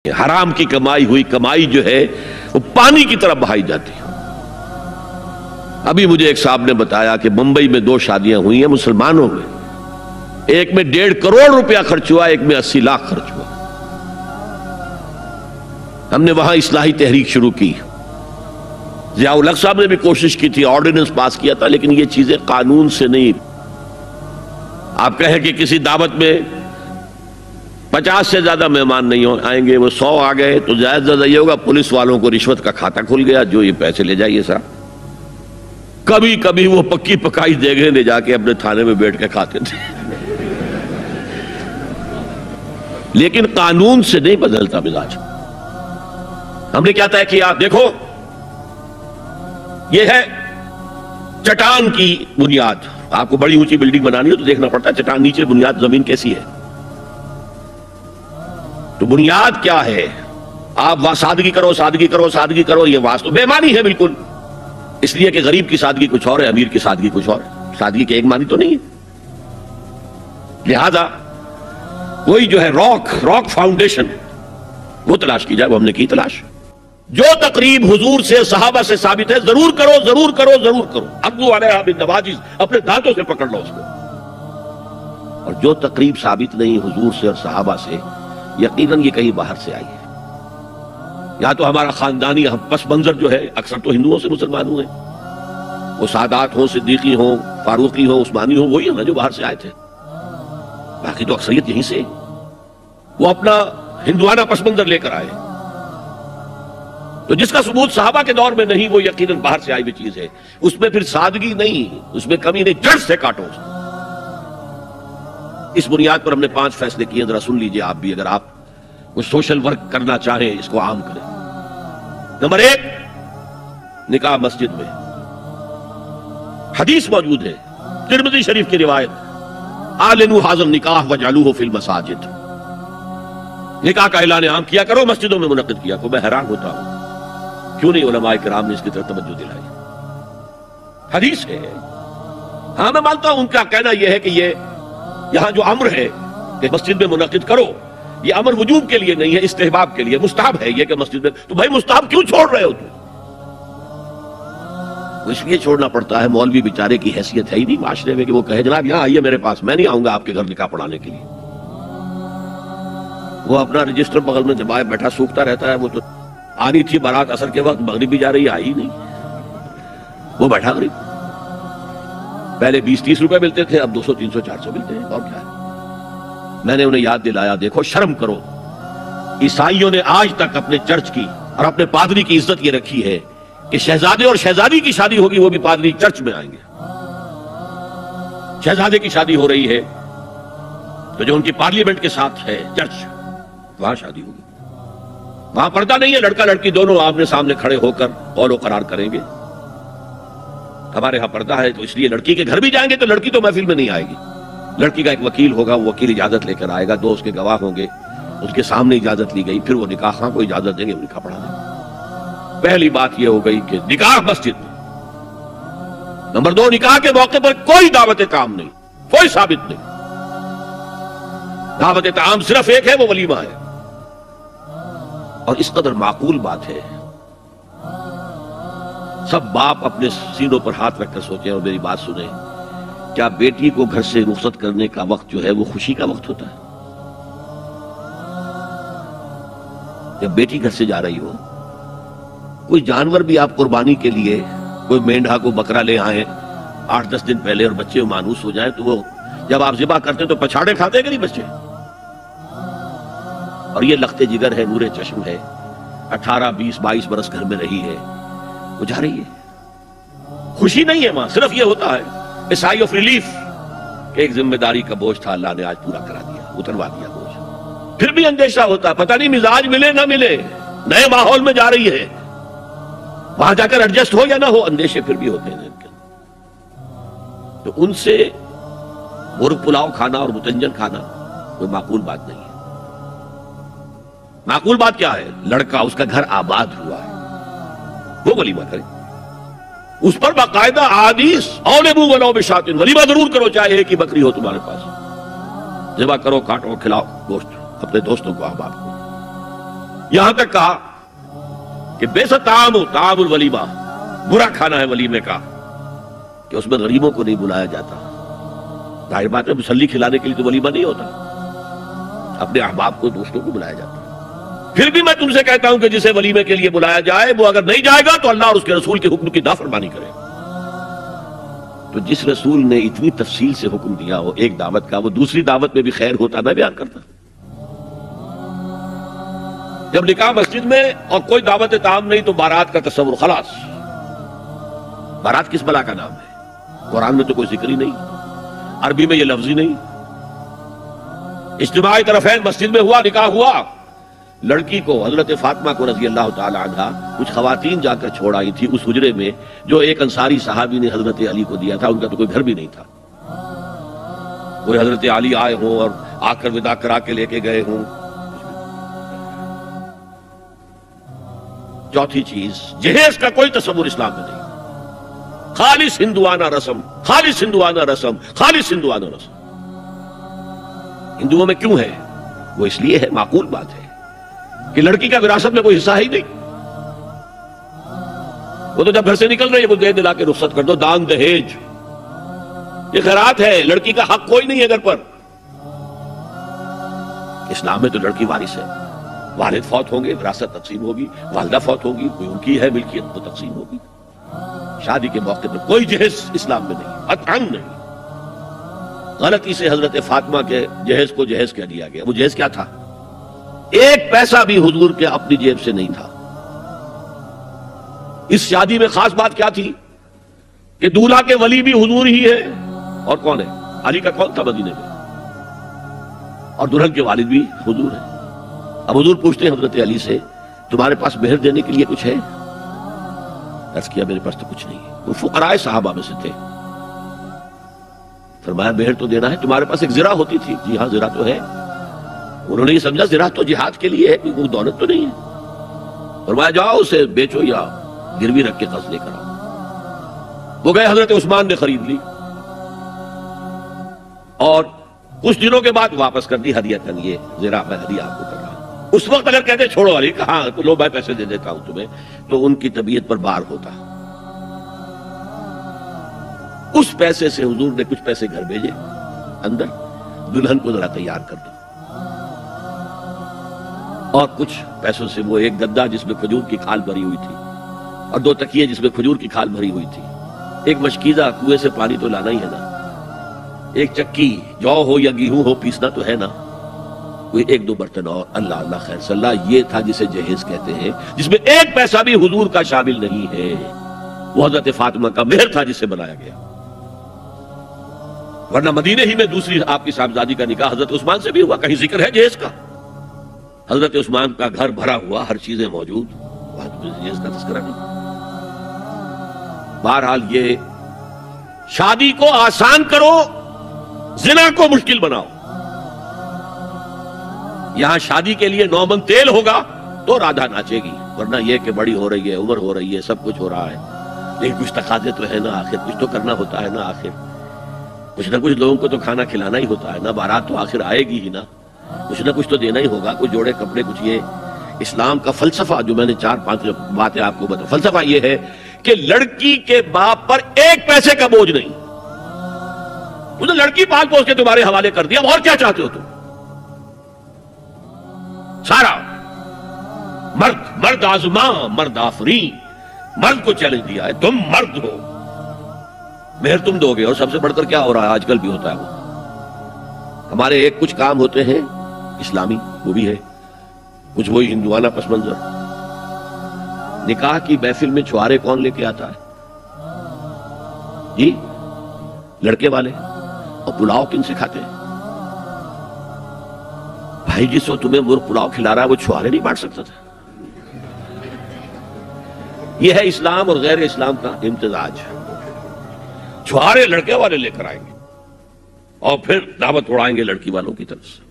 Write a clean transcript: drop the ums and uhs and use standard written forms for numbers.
حرام کی کمائی ہوئی کمائی جو ہے وہ پانی کی طرح بہائی جاتی ہے۔ ابھی مجھے ایک صاحب نے بتایا کہ ممبئی میں 2 شادیاں ہوئی ہیں مسلمانوں میں، ایک میں 1.5 کروڑ روپیہ خرچ ہوا، ایک میں 80 لاکھ خرچ ہوا۔ ہم نے وہاں اصلاحی تحریک شروع کی، ضیاء الحق صاحب نے بھی کوشش کی تھی، آرڈیننس پاس کیا تھا، لیکن یہ چیزیں قانون سے نہیں۔ آپ کہیں کہ کسی دعوت میں 50 سے زیادہ مہمان نہیں آئیں گے، وہ 100 آ گئے تو زیادہ یہ ہوگا پولیس والوں کو رشوت کا کھاتا کھل گیا، جو یہ پیسے لے جائیے صاحب۔ کبھی کبھی وہ پکی پکائی دیگیں لے جا کے اپنے تھانے میں بیٹھ کے کھاتے تھے، لیکن قانون سے نہیں بدلتا مزاج۔ ہم نے کیا طے کیا؟ دیکھو یہ ہے چٹان کی بنیاد۔ آپ کو بڑی اونچی بلڈنگ بنانی ہو تو دیکھنا پڑتا ہے چٹان نیچے بنیاد زمین کیسی ہے۔ تو بنیاد کیا ہے؟ آپ سادگی کرو سادگی کرو سادگی کرو، یہ واسطہ بے معنی ہے بالکل، اس لیے کہ غریب کی سادگی کچھ اور ہے، امیر کی سادگی کچھ اور ہے، سادگی کے ایک معنی تو نہیں ہے۔ لہذا وہی جو ہے راک فاؤنڈیشن وہ تلاش کی جائے، وہ ہم نے کی تلاش۔ جو تقریب حضور سے صحابہ سے ثابت ہے ضرور کرو ضرور کرو ضرور کرو، عضوا علیہا بالنواجذ، اپنے دانتوں سے پکڑ لو اس کو۔ اور جو تقریب ثابت نہیں حضور سے اور صحابہ سے، یقیناً یہ کہیں باہر سے آئی ہے۔ یا تو ہمارا خاندانی پس منظر جو ہے اکثر تو ہندوؤں سے مسلمان ہوئے، وہ سادات ہوں، صدیقی ہوں، فاروقی ہوں، عثمانی ہوں، وہی ہیں جو باہر سے آئے تھے، باقی تو اکثریت یہیں سے، وہ اپنا ہندوانہ پس منظر لے کر آئے۔ تو جس کا ثبوت صحابہ کے دور میں نہیں وہ یقیناً باہر سے آئی ہوئی چیز ہے، اس میں پھر سادگی نہیں، اس میں کمی نہیں، جڑ سے کاٹو۔ اس بنیاد پر ہم نے 5 فیصلے کیے، ذرا سن لیجئے آپ بھی، اگر آپ کوئی سوشل ورک کرنا چاہیں اس کو عام کریں۔ نمبر 1، نکاح مسجد میں۔ حدیث موجود ہے ترمذی شریف کی روایت، اعلنوا ھذا النکاح وجعلوہ فی المساجد، نکاح کا اعلان عام کیا کرو، مسجدوں میں منعقد کیا کرو۔ میں حیران ہوتا ہوں کیوں نہیں علماء کرام نے اس کی طرف توجہ دلائی۔ حدیث ہے، ہاں میں مانتا ہوں ان کا کہنا یہ ہے کہ یہ یہاں جو امر ہے کہ مسجد میں منعقد کرو، یہ امر وجوب کے لیے نہیں ہے، استحباب کے لیے، مستحب ہے یہ کہ مسجد میں۔ تو بھائی مستحب کیوں چھوڑ رہے ہو تم؟ اس لیے چھوڑنا پڑتا ہے، مولوی بیچارے کی حیثیت ہے ہی نہیں معاشرے میں کہ وہ کہے جناب یہاں آئیے میرے پاس، میں نہیں آؤں گا آپ کے گھر نکاح پڑھانے کے لیے۔ وہ اپنا رجسٹر بغل میں دبائے بیٹھا سوکھتا رہتا ہے، وہ تو آنی تھی بارات عصر کے وقت، مغرب بھی جا رہی ہے، آئی نہیں، وہ بیٹھا غریب۔ پہلے 20-30 روپے ملتے تھے، اب 200 300 400 ملتے ہیں، اور کیا ہے۔ میں نے انہیں یاد دلایا دیکھو شرم کرو، عیسائیوں نے آج تک اپنے چرچ کی اور اپنے پادری کی عزت یہ رکھی ہے کہ شہزادے اور شہزادی کی شادی ہوگی وہ بھی پادری چرچ میں آئیں گے۔ شہزادے کی شادی ہو رہی ہے تو جو ان کی پارلیمنٹ کے ساتھ ہے چرچ، وہاں شادی ہوگی، وہاں پردہ نہیں ہے، لڑکا لڑکی دونوں آمنے سامنے کھڑے ہو کر قول و قرار کریں گے۔ ہمارے ہاں پردہ ہے تو اس لیے لڑکی کے گھر بھی جائیں گے تو لڑکی تو محفل میں نہیں آئے گی، لڑکی کا ایک وکیل ہوگا، وہ وکیل اجازت لے کر آئے گا، 2 اس کے گواہ ہوں گے، اس کے سامنے اجازت لی گئی، پھر وہ نکاح خواہ کو اجازت دیں گے، وہ نکاح پڑھا دیں گے۔ پہلی بات یہ ہو گئی کہ نکاح مسجد میں۔ نمبر 2، نکاح کے موقع پر کوئی دعوت کام نہیں، کوئی ثابت نہیں۔ دعوت تعام صرف ایک ہے، وہ ولیمہ ہے، اور اس قدر معقول بات ہے، سب باپ اپنے سینوں پر ہاتھ رکھ کر سوچیں اور میری بات سنیں، کیا بیٹی کو گھر سے رخصت کرنے کا وقت جو ہے وہ خوشی کا وقت ہوتا ہے؟ جب بیٹی گھر سے جا رہی ہو، کوئی جانور بھی آپ قربانی کے لیے، کوئی مینڈھا کو بکرا لے آئیں 8-10 دن پہلے اور بچے مانوس ہو جائیں تو وہ جب آپ ذبح کرتے تو پچھاڑے کھاتے ہیں کہ نہیں بچے؟ اور یہ لخت جگر ہے، نور چشم ہے، 18 20 22 برس گھر میں رہی ہے، وہ جا رہی ہے، خوشی نہیں ہے، ماں صرف یہ ہوتا ہے سائی آف ریلیف کہ ایک ذمہ داری کا بوجھ تھا، اللہ نے آج پورا کرا دیا، اتروا دیا بوجھ۔ پھر بھی اندیشہ ہوتا ہے، پتہ نہیں مزاج ملے نہ ملے، نئے ماحول میں جا رہی ہے، وہاں جا کر ایڈجسٹ ہو یا نہ ہو، اندیشے پھر بھی ہوتے ہیں۔ تو ان سے مرغ پلاؤ کھانا اور متنجن کھانا کوئی معقول بات نہیں ہے۔ معقول بات کیا ہے؟ لڑکا اس کا گھر آباد ہوا ہے، وہ ولیمہ کرے، اس پر باقاعدہ احادیث اولبوا ولو بشاۃ، ولیمہ ضرور کرو چاہے ایک ہی بکری ہو تمہارے پاس، ذبح کرو، کاٹو، کھلاؤ گوشت اپنے دوستوں کو، احباب کو۔ یہاں تک کہا کہ بیسا طعام الولیمہ، برا کھانا ہے ولیمے کا کہ اس میں غریبوں کو نہیں بلایا جاتا۔ ظاہر بات ہے مسلی کھلانے کے لیے تو ولیمہ نہیں ہوتا، اپنے احباب کو، دوستوں کو بلایا جاتا۔ پھر بھی میں تم سے کہتا ہوں کہ جسے ولیمے کے لیے بلایا جائے وہ اگر نہیں جائے گا تو اللہ اور اس کے رسول کے حکم کی نافرمانی کرے۔ تو جس رسول نے اتنی تفصیل سے حکم دیا ہو ایک دعوت کا، وہ دوسری دعوت میں بھی خیر ہوتا نہ بیان کرتا؟ جب نکاح مسجد میں اور کوئی دعوت طعام نہیں تو بارات کا تصور خلاص۔ بارات کس بلا کا نام ہے؟ قرآن میں تو کوئی ذکر ہی نہیں، عربی میں یہ لفظ ہی نہیں۔ اجتماعی طرفین مسجد میں ہوا، نکاح ہوا، لڑکی کو حضرت فاطمہ کو رضی اللہ تعالی عنہا کچھ خواتین جا کر چھوڑ آئی تھی اس حجرے میں جو ایک انصاری صحابی نے حضرت علی کو دیا تھا۔ ان کا تو کوئی گھر بھی نہیں تھا، کوئی حضرت علی آئے ہوں اور آ کر وداع کرا کے لے کے گئے ہوں۔ چوتھی چیز، جہیز کا کوئی تصور اسلام میں نہیں، خالص ہندوانہ رسم، خالص ہندوانہ رسم، خالص ہندوانہ رسم۔ ہندوؤں میں کیوں ہے؟ وہ اس لیے ہے، معقول بات ہے کہ لڑکی کا وراثت میں کوئی حصہ ہی نہیں۔ وہ تو جب گھر سے نکل رہی ہے وہ دے دلا کے رخصت کر دو، دان دہیج، یہ خیرات ہے، لڑکی کا حق کوئی نہیں ہے گھر پر۔ اسلام میں تو لڑکی وارث ہے، والد فوت ہوں گے وراثت تقسیم ہوگی، والدہ فوت ہوگی کوئی ان کی ہے ملکیت وہ تقسیم ہوگی۔ شادی کے موقع پر کوئی جہیز اسلام میں نہیں، قطعاً نہیں۔ غلطی سے حضرت فاطمہ کے جہیز کو جہیز کہہ دیا گیا۔ وہ جہیز کیا تھا؟ ایک پیسہ بھی حضور کے اپنی جیب سے نہیں تھا۔ اس شادی میں خاص بات کیا تھی کہ دولہا کے ولی بھی حضور ہی ہے، اور کون ہے؟ علی کا کون تھا مدینے میں، اور دلہن کے والد بھی حضور ہیں۔ اب حضور پوچھتے ہیں حضرت علی سے تمہارے پاس مہر دینے کے لیے کچھ ہے؟ عرض کیا میرے پاس تو کچھ نہیں ہے۔ وہ فقراء صحابہ میں سے تھے۔ فرمایا مہر تو دینا ہے، تمہارے پاس ایک زرہ ہوتی تھی؟ جی ہاں زرہ تو ہے۔ انہوں نے یہ سمجھا زرہ تو جہاد کے لیے ہے، کوئی دولت تو نہیں ہے۔ فرمایا جاؤ اسے بیچو یا گروی رکھ کے قرض لے کر آؤ۔ وہ گئے، حضرت عثمان نے خرید لی اور کچھ دنوں کے بعد واپس کر دی ہدیۃً، یہ زرہ میں ہدیہ آپ کو کر رہا ہوں۔ اس وقت اگر کہتے چھوڑو علی، کہاں لو میں پیسے دے دیتا ہوں تمہیں، تو ان کی طبیعت پر بار ہوتا۔ اس پیسے سے حضور نے کچھ پیسے گھر بھیجے اندر، دلہن کو ذرا تیار کر دو، اور کچھ پیسوں سے وہ ایک گدا جس میں کھجور کی کھال بھری ہوئی تھی اور 2 تکیے جس میں کھجور کی کھال بھری ہوئی تھی، ایک مشکیزہ، کنویں سے پانی تو لانا ہی ہے نا، ایک چکی، جو ہو یا گیہوں ہو پیسنا تو ہے نا، کوئی 1-2 برتن اور، اللہ اللہ خیر صلی اللہ، یہ تھا جسے جہیز کہتے ہیں، جس میں ایک پیسہ بھی حضور کا شامل نہیں ہے۔ وہ حضرت فاطمہ کا مہر تھا جسے بنایا گیا، ورنہ مدینے ہی میں دوسری آپ کی صاحبزادی کا نکاح حضرت عثمان سے بھی ہوا، کہیں ذکر ہے جہیز کا؟ حضرت عثمان کا گھر بھرا ہوا، ہر چیزیں موجود، وہاں تو جہیز کا تذکرہ نہیں۔ بہرحال یہ شادی کو آسان کرو، زنا کو مشکل بناؤ۔ یہاں شادی کے لیے 9 من تیل ہوگا تو رادھا ناچے گی، ورنہ یہ کہ بڑی ہو رہی ہے، عمر ہو رہی ہے، سب کچھ ہو رہا ہے، لیکن کچھ تقاضے تو ہے نا، آخر کچھ تو کرنا ہوتا ہے نا، آخر کچھ نہ کچھ لوگوں کو تو کھانا کھلانا ہی ہوتا ہے نا، بارات تو آخر آئے گی ہی نا، کچھ نہ کچھ تو دینا ہی ہوگا، کچھ جوڑے کپڑے، کچھ یہ۔ اسلام کا فلسفہ جو میں نے 4-5 باتیں آپ کو بتا، فلسفہ یہ ہے کہ لڑکی کے باپ پر ایک پیسے کا بوجھ نہیں، انہوں نے لڑکی پال پوس کے تمہارے حوالے کر دیا، اور کیا چاہتے ہو تم؟ سارا مرد آزماں، مرد آفرین، مرد کو چیلنج دیا ہے، تم مرد ہو، مہر تم دو گے، اور سب سے بڑھ کر کیا ہو رہا ہے آج کل بھی ہوتا ہے، وہ ہمارے ایک کچھ کام ہوتے ہیں اسلامی، وہ بھی ہے کچھ وہی ہندوانہ پس منظر۔ نکاح کی محفل میں چھوارے کون لے کے آتا ہے؟ جی لڑکے والے، اور پلاؤ کن سے کھاتے ہیں؟ بھائی جس وقت تمہیں مرغ پلاؤ کھلا رہا ہے وہ چھوارے نہیں بانٹ سکتا تھا؟ یہ ہے اسلام اور غیر اسلام کا امتزاج۔ چھوارے لڑکے والے لے کر آئیں گے اور پھر دعوت اڑائیں گے لڑکی والوں کی طرف سے۔